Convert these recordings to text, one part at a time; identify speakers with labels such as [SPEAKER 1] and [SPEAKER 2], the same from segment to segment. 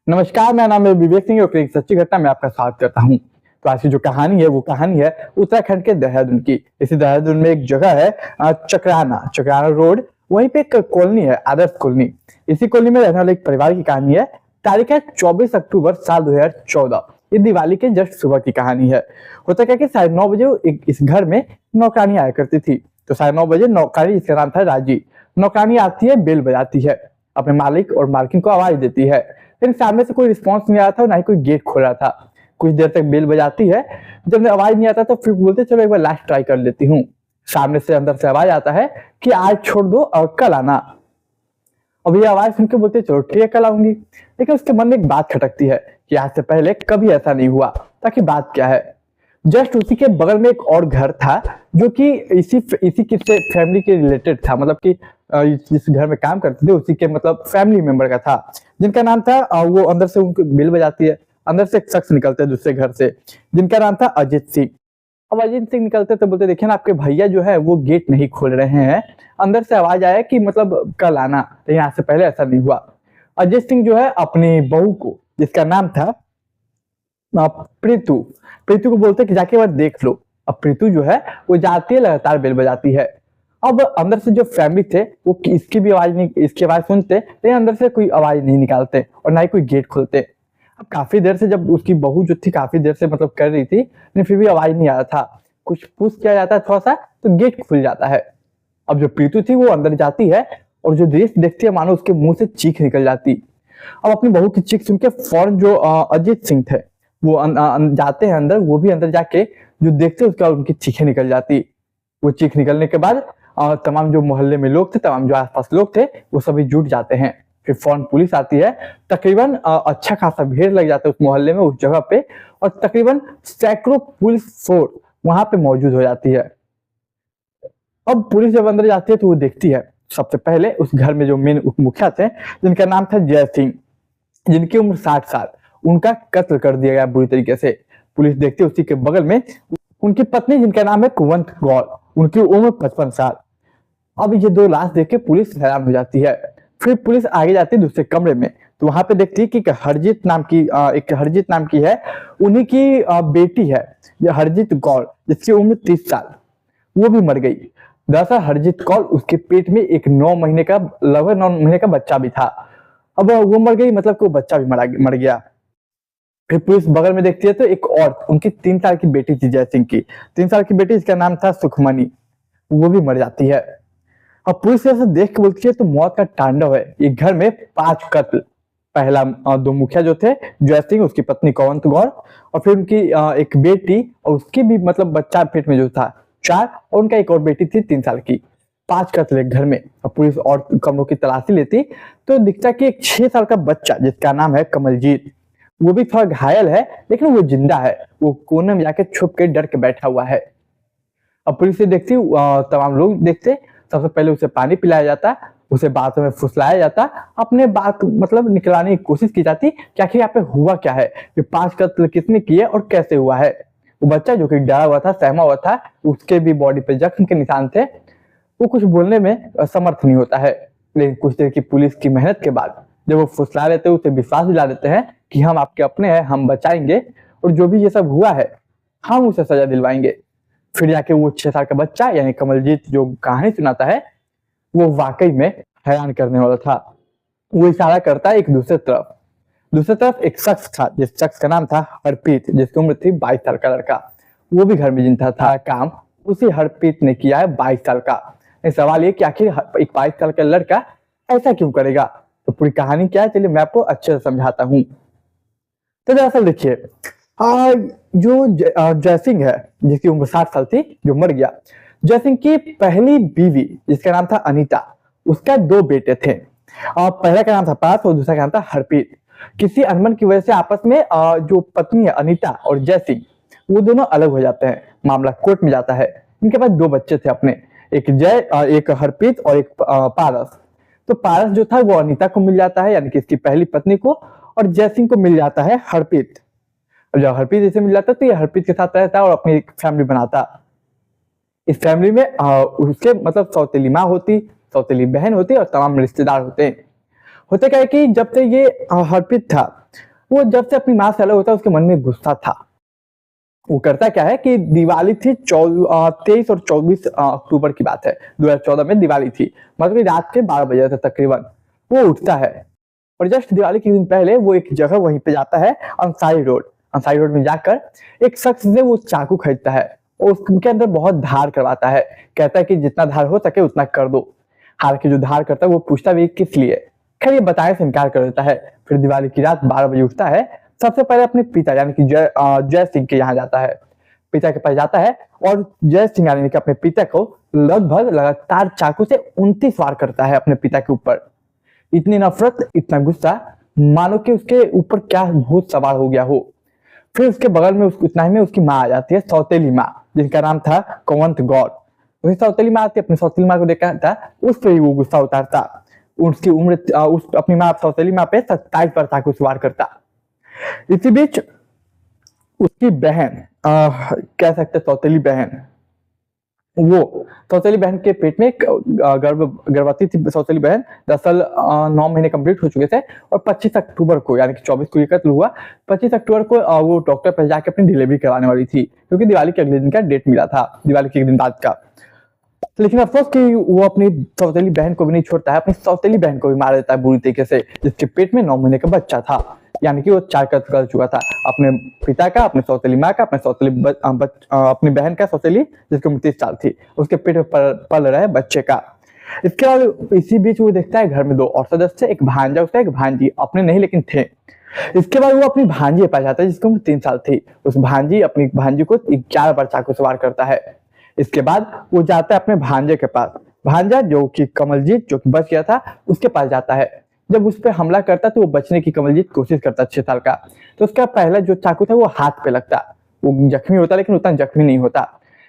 [SPEAKER 1] नमस्कार, मेरा नाम है विवेक सिंह और एक सच्ची घटना में आपका स्वागत करता हूँ। तो आज की जो कहानी है वो कहानी है उत्तराखंड के देहरादून की। इसी देहरादून में एक जगह है चक्राना रोड। वहीं पे एक कॉलोनी है, आदर्श कॉलोनी। इसी कॉलोनी में रहने वाले एक परिवार की कहानी है। तारीख है 24 अक्टूबर साल 2014। ये दिवाली के जस्ट सुबह की कहानी है। होता क्या कि 9:30 बजे इस घर में नौकरानी आया करती थी। तो 9:30 बजे नौकरानी, इसका नाम था राजी, नौकरानी आती है, बेल बजाती है, अपने मालिक और मालकिन को आवाज देती है। लेकिन सामने से कोई रिस्पॉन्स नहीं आया था और ना ही कोई गेट खोल रहा था। कुछ देर तक बेल बजाती है, जब आवाज नहीं आता तो फिर बोलते चलो एक बार लास्ट ट्राई कर लेती हूँ। सामने से अंदर से आवाज आता है कि आज छोड़ दो और कल आना। अब ये आवाज सुन के बोलते चलो ठीक है कल आऊंगी। लेकिन उसके मन में एक बात खटकती है कि आज से पहले कभी ऐसा नहीं हुआ। ताकि बात क्या है, जस्ट उसी के बगल में एक और घर था जो कि इसी किसी फैमिली के रिलेटेड था। मतलब कि जिस घर में काम करते थे उसी के मतलब फैमिली मेंबर का था, जिनका नाम था वो अंदर से उनको बेल बजाती है। अंदर से एक शख्स निकलते हैं दूसरे घर से, जिनका नाम था अजीत सिंह। अब अजीत सिंह निकलते तो बोलते देखिए ना, आपके भैया जो है वो गेट नहीं खोल रहे हैं। अंदर से आवाज आया कि मतलब कल आना, लेकिन आज से पहले ऐसा नहीं हुआ। अजीत सिंह जो है अपनी बहू को, जिसका नाम था प्रीतु प्रीतु को बोलते कि जाके एक बार देख लो। अब प्रीतु जो है वो जाती है, लगातार बेल बजाती है। अब अंदर से जो फैमिली थे वो इसकी भी आवाज नहीं, इसकी आवाज सुनते लेकिन अंदर से कोई आवाज नहीं निकालते और ना ही कोई गेट खोलते। अब काफी देर से जब उसकी बहू जो थी काफी देर से मतलब कर रही थी, लेकिन फिर भी आवाज नहीं आ रहा था। कुछ पुश किया जाता है थोड़ा सा तो गेट खुल जाता है। अब जो प्रीतु थी वो अंदर जाती है और जो दृश्य देखती है मानो उसके मुंह से चीख निकल जाती। अब अपनी बहू की चीख सुन के फौरन जो अजीत सिंह थे वो जाते हैं अंदर। वो भी अंदर जाके जो देखते उसके बाद उनकी चीखें निकल जाती। वो चीख निकलने के बाद तमाम जो मोहल्ले में लोग थे, तमाम जो आसपास लोग थे, वो सभी जुट जाते हैं। फिर फौरन पुलिस आती है। तकरीबन अच्छा खासा भीड़ लग जाता है उस मोहल्ले में, उस जगह पे। और तकरीबन सैकड़ों पुलिस फोर्स वहां पे मौजूद हो जाती है। अब पुलिस जब अंदर जाती है तो वो देखती है सबसे पहले उस घर में जो मेन मुखिया थे, जिनका नाम था जय सिंह, जिनकी उम्र 60 साल, उनका कत्ल कर दिया गया बुरी तरीके से। पुलिस देखती है उसी के बगल में उनकी पत्नी, जिनका नाम है कुंवत कौर, उनकी उम्र 55 साल। अब ये दो लाश देख के पुलिस हैरान हो जाती है। फिर पुलिस आगे जाती है दूसरे कमरे में, तो वहां पे देखती है कि एक हरजीत नाम की है, उन्हीं की बेटी है ये हरजीत कौर, जिसकी उम्र 30 साल, वो भी मर गई। दरअसल हरजीत कौर, उसके पेट में एक लगभग 9 महीने का बच्चा भी था। अब वो मर गई, मतलब कि वो बच्चा भी मर गया। फिर पुलिस बगल में देखती है तो एक और उनकी 3 साल की बेटी थी, जय सिंह की 3 साल की बेटी, जिसका नाम था सुखमनी, वो भी मर जाती है। अब पुलिस ऐसा देख के बोलती है तो मौत का तांडव है। एक घर में 5 कत्ल। पहला 2 मुखिया जो थे, जय सिंह, उसकी पत्नी कुंवत कौर, और फिर उनकी एक बेटी और उसकी भी मतलब बच्चा पेट में जो था 4, और उनका एक और बेटी थी 3 साल की। 5 कत्ल एक घर में। अब पुलिस और कमरों की तलाशी लेती तो दिखता कि एक 6 साल का बच्चा, जिसका नाम है कमलजीत, वो भी थोड़ा घायल है लेकिन वो जिंदा है। वो कोने में जाके छुप के डर के बैठा हुआ है। अब पुलिस से देखती, तमाम लोग देखते। सबसे पहले उसे पानी पिलाया जाता, उसे बातों में फुसलाया जाता, अपने बात मतलब निकलाने की कोशिश की जाती कि आखिर यहाँ पे हुआ क्या है, ये 5 कत्ल किसने किए और कैसे हुआ है। वो बच्चा जो कि डरा हुआ था, सहमा हुआ था, उसके भी बॉडी पे जख्म के निशान थे। वो कुछ बोलने में असमर्थ नहीं होता है। लेकिन कुछ देर की पुलिस की मेहनत के बाद जब वो फुसला लेते हैं, उसे विश्वास दिला देते हैं कि हम आपके अपने हैं, हम बचाएंगे, और जो भी ये सब हुआ है हम उसे सजा दिलवाएंगे। फिर जाके वो 6 साल का बच्चा यानी कमलजीत जो कहानी सुनाता है, वो वाकई में हैरान करने वाला था। वो इशारा करता है एक दूसरे तरफ एक शख्स था, जिस शख्स का नाम था हरप्रीत, जिसकी उम्र थी 22 साल का लड़का। वो भी घर में जिनता था काम उसी हरप्रीत ने किया है, 22 साल का। सवाल ये कि आखिर एक 22 साल का लड़का ऐसा क्यों करेगा। तो पूरी कहानी क्या है, चलिए मैं आपको अच्छे से समझाता हूँ। तो दरअसल देखिए, जो जय सिंह है, जिसकी उम्र 60 साल थी, जो मर गया, जय सिंह की पहली बीवी, जिसका नाम था अनीता, उसका 2 बेटे थे। पहला का नाम था पार्थ और दूसरा का नाम था हरप्रीत। किसी अनबन की वजह से आपस में जो पत्नी है अनीता और जय सिंह, वो दोनों अलग हो जाते हैं। मामला कोर्ट में जाता है। इनके पास 2 बच्चे थे अपने, एक हरप्रीत और एक पारस। तो पारस जो था वो अनीता को मिल जाता है, यानी कि इसकी पहली पत्नी को, और जय सिंह को मिल जाता है हरप्रीत। अब जब हरप्रीत इसे मिल जाता तो ये हरप्रीत के साथ रहता और अपनी एक फैमिली बनाता। इस फैमिली में उसके मतलब सौतेली माँ होती, सौतेली बहन होती और तमाम रिश्तेदार होते हैं। होता क्या है कि जब से ये हरप्रीत था, वो जब से अपनी माँ से अलग होता है उसके मन में गुस्सा था। वो करता क्या है कि दिवाली थी 23 और 24 अक्टूबर की बात है, 2014 में दिवाली थी, मतलब कि रात के 12 बजे तक तकरीबन वो उठता है और जस्ट दिवाली के दिन पहले वो एक जगह वहीं पे जाता है, अंसारी रोड में जाकर एक शख्स से वो चाकू खरीदता है और उसके अंदर बहुत धार करवाता है। कहता है कि जितना धार हो सके उतना कर दो। हालांकि जो धार करता है वो पूछता भी किस लिए, खैर ये बताने से इनकार कर देता है। फिर दिवाली की रात 12 बजे उठता है, सबसे पहले अपने पिता यानी कि जय सिंह के यहाँ जाता है, पिता के पास जाता है और जय सिंह यानी कि अपने पिता को लगभग लगातार चाकू से 29 वार करता है अपने पिता के ऊपर। इतनी नफरत, इतना गुस्सा, मानो कि उसके ऊपर क्या भूत सवार हो गया हो। फिर उसके बगल में इतना ही में उसकी माँ आ जाती है, सौतेली माँ, जिनका नाम था कंवंत गौर। वही सौतेली माँ आती है, अपनी सौतेली माँ को देखा था, उस पर ही वो गुस्सा उतारता। उसकी उम्र उस अपनी माँ सौतेली माँ पे 27 बार चाकू सवार करता। इसी बीच उसकी बहन कह सकते सौतेली बहन, वो सौतेली बहन के पेट में गर्भवती थी सौतेली बहन। दरअसल 9 महीने कंप्लीट हो चुके थे और 25 अक्टूबर को यानी कि 24 को ये कत्ल हुआ। 25 अक्टूबर को वो डॉक्टर पास जाके अपनी डिलीवरी करवाने वाली थी, क्योंकि दिवाली के अगले दिन का डेट मिला था, दिवाली के एक दिन बाद का। लेकिन अफसोस कि वो अपनी सौतेली बहन को भी नहीं छोड़ता है, अपनी सौतेली बहन को भी मार देता है बुरी तरीके से, जिसके पेट में 9 महीने का बच्चा था। यानी कि वो 4 कत्ल कर चुका था, अपने पिता का, अपने सौतेली माँ का, अपनी बहन का सौतेली, जिसकी उम्र 30 साल थी, उसके पेट में पल रहा है बच्चे का। इसके बाद इसी बीच वो देखता है घर में 2 और सदस्य, एक भांजा उसका, एक भांजी, अपने नहीं लेकिन थे। इसके बाद वो अपनी भांजी के पास जाता है, जिसकी उम्र 3 साल थी। उस भांजी अपनी भांजी को 11 बार चाकू से वार करता है। इसके बाद वो जाता है अपने भांजे के पास, भांजा जो कि कमलजीत, जो कि बच गया था, उसके पास जाता है। जब उस पर हमला करता तो वो बचने की कमलजीत कोशिश करता 6 साल का, तो उसका पहला जो चाकू था वो हाथ पे लगता, वो जख्मी होता लेकिन उतना जख्मी नहीं होता।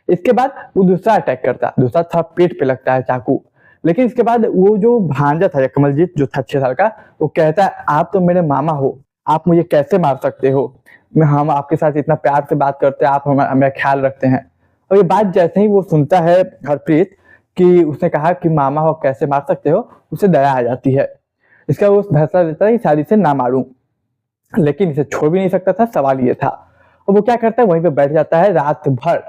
[SPEAKER 1] इसके बाद वो दूसरा अटैक करता, दूसरा था पेट पे लगता है चाकू। लेकिन इसके बाद वो जो भांजा था कमलजीत जो था 6 साल का, वो कहता है आप तो मेरे मामा हो, आप मुझे कैसे मार सकते हो, हम आपके साथ इतना प्यार से बात करते हैं, आप हमें ख्याल रखते हैं। और ये बात जैसे ही वो सुनता है हरप्रीत कि उसने कहा कि मामा हो कैसे मार सकते हो, उसे दया आ जाती है। इसका वो फैसला लेता है कि शादी से ना मारूं, लेकिन इसे छोड़ भी नहीं सकता था, सवाल ये था। और वो क्या करता है, वहीं पे बैठ जाता है रात भर।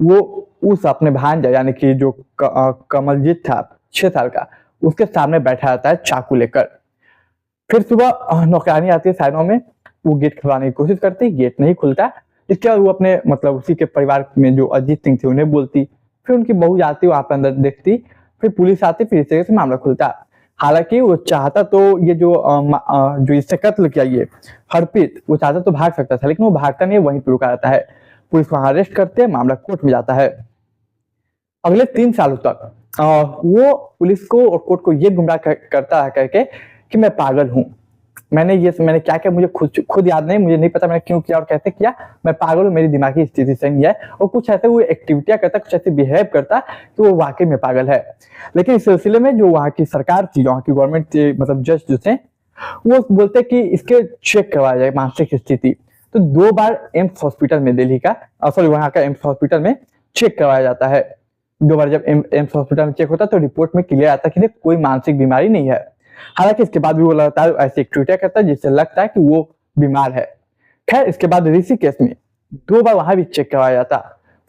[SPEAKER 1] वो उस अपने भांजा यानी कि जो कमलजीत था 6 साल का, उसके सामने बैठा रहता है चाकू लेकर। फिर सुबह नौकरानी आती है साइडों में, वो गेट खुलवाने की कोशिश करती, गेट नहीं खुलता। इसके बाद वो अपने मतलब उसी के परिवार में जो अजीत सिंह थे उन्हें बोलती, फिर उनकी बहू जाती वहां पे अंदर देखती, फिर पुलिस आती, फिर इस तरह से मामला खुलता। हालांकि वो चाहता तो ये जो इससे कत्ल किया ये हरप्रीत, वो चाहता तो भाग सकता था, लेकिन वो भागता नहीं, वहीं पर रुका रहता है। पुलिस वहां अरेस्ट करते हैं, मामला कोर्ट में जाता है। अगले 3 सालों तक वो पुलिस को और कोर्ट को ये गुमराह करता है करके कि मैं पागल हूँ, मैंने क्या किया मुझे खुद याद नहीं, मुझे नहीं पता मैंने क्यों किया और कैसे किया, मैं पागल हूँ, मेरी दिमागी स्थिति सही नहीं है। और कुछ ऐसे वो एक्टिविटियां करता, कुछ ऐसे बिहेव करता कि वो वाकई में पागल है। लेकिन इस सिलसिले में जो वहाँ की सरकार थी, वहाँ की गवर्नमेंट थी, मतलब जज जो थे, वो बोलते कि इसके चेक करवाया जाए मानसिक स्थिति। तो 2 बार एम्स हॉस्पिटल में दिल्ली का, सॉरी वहाँ का एम्स हॉस्पिटल में चेक करवाया जाता है। 2 बार जब एम्स हॉस्पिटल में चेक होता तो रिपोर्ट में क्लियर आता कि कोई मानसिक बीमारी नहीं है। हालांकि इसके बाद भी वो लगातार ऐसी एक्टिविटियां करता है जिससे लगता है कि वो बीमार है। खैर इसके बाद ऋषिकेश में 2 बार वहां भी चेक करवाया जाता,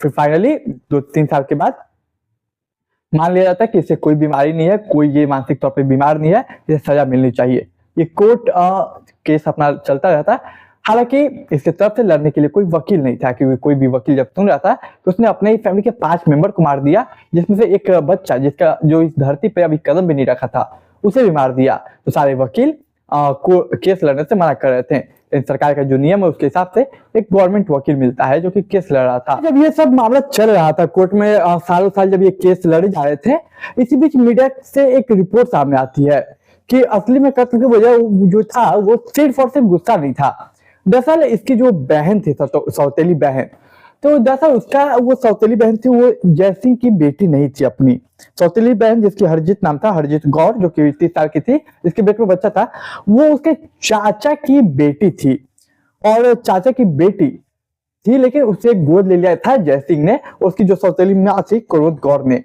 [SPEAKER 1] फिर फाइनली 2-3 साल के बाद मान लिया जाता है कि इसे कोई बीमारी नहीं है, कोई ये मानसिक तौर पे बीमार नहीं है, इसे सजा मिलनी चाहिए। ये कोर्ट केस अपना चलता रहता। हालांकि इसके तरफ से लड़ने के लिए कोई वकील नहीं था, क्योंकि कोई भी वकील जब सुन रहा था तो उसने अपने ही फैमिली के 5 मेंबर को मार दिया, जिसमें से एक बच्चा जिसका जो इस धरती पे अभी कदम भी नहीं रखा था उसे भी मार दिया। तो सारे वकील को केस लड़ने से मना कर रहे थे। सरकार का जो नियम है उसके हिसाब से एक गवर्नमेंट वकील मिलता है जो कि केस लड़ रहा था। जब ये सब मामला चल रहा था कोर्ट में, सालों साल जब ये केस लड़े जा रहे थे, इसी बीच मीडिया से एक रिपोर्ट सामने आती है कि असली में कत्ल की वजह जो था वो सिर्फ और सिर्फ गुस्सा नहीं था। दरअसल इसकी जो बहन थी, सौतेली बहन, तो दरअसल उसका वो सौतेली बहन थी, वो जयसिंह की बेटी नहीं थी। अपनी सौतेली बहन जिसकी हरजीत नाम था, हरजीत गौर, जो कि 30 साल की थी, जिसके पेट में बच्चा था, वो उसके चाचा की बेटी थी। और चाचा की बेटी थी, लेकिन उसे गोद ले लिया था जयसिंह ने, और उसकी जो सौतेली माँ थी कुंवर गौर ने।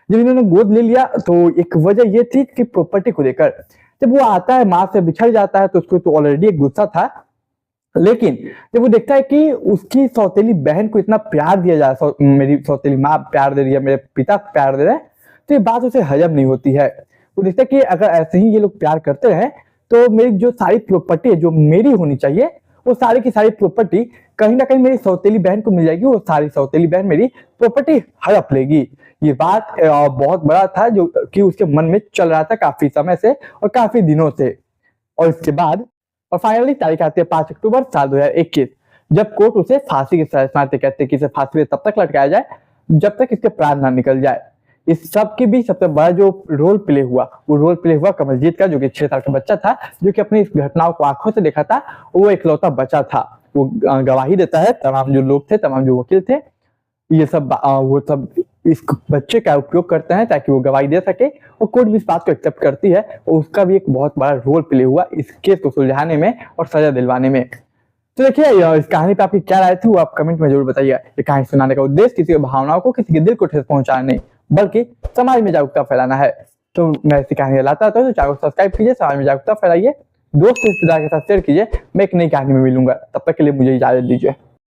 [SPEAKER 1] जब इन्होंने गोद ले लिया तो एक वजह ये थी कि प्रॉपर्टी को लेकर, जब वो आता है माँ से बिछड़ जाता है तो उसको तो ऑलरेडी एक गुस्सा था, लेकिन जब वो देखता है कि उसकी सौतेली बहन को इतना प्यार दिया जा रहा है, मेरी सौतेली माँ प्यार दे रही है, मेरे पिता प्यार दे रहे हैं, तो ये बात उसे हजम नहीं होती है। वो देखता है कि अगर ऐसे ही ये लोग प्यार करते रहे तो मेरी जो सारी प्रॉपर्टी है जो मेरी होनी चाहिए, वो सारी की सारी प्रॉपर्टी कहीं ना कहीं मेरी सौतेली बहन को मिल जाएगी, वो सारी सौतेली बहन मेरी प्रॉपर्टी हड़प लेगी। ये बात बहुत बड़ा था जो कि उसके मन में चल रहा था काफी समय से और काफी दिनों से। और इसके बाद और फाइनली तारीख आती है 5 अक्टूबर साल 2021, जब कोर्ट उसे फांसी की सजा सुनाते, कहते हैं कि इसे फांसी पे तब तक लटकाया जाए जब तक इसके प्राण ना निकल जाए। इस सब के बीच सबसे बड़ा जो रोल प्ले हुआ वो रोल प्ले हुआ कमलजीत का, जो कि 6 साल का बच्चा था, जो कि अपनी इस घटनाओं को आंखों से देखा था। वो इकलौता बचा था, वो गवाही देता है, तमाम जो लोग थे, तमाम जो वकील थे, ये सब वो सब इस बच्चे का उपयोग करते हैं ताकि वो गवाही दे सके, और कोर्ट भी इस बात को एक्सेप्ट करती है और उसका भी एक बहुत बड़ा रोल प्ले हुआ इस केस को सुलझाने में और सजा दिलवाने में। तो देखिए इस कहानी पे आपकी क्या राय थी वो आप कमेंट में जरूर बताइए। ये कहानी सुनाने का उद्देश्य किसी की भावनाओं को, किसी के दिल को ठेस पहुंचाना नहीं, बल्कि समाज में जागरूकता फैलाना है। तो मैं ऐसी कहानी लाता था, तो चैनल को सब्सक्राइब कीजिए, समाज में जागरूकता फैलाइए, दोस्त रिश्तेदार के साथ शेयर कीजिए। मैं एक नई कहानी में मिलूंगा, तब तक के लिए मुझे इजाजत दीजिए।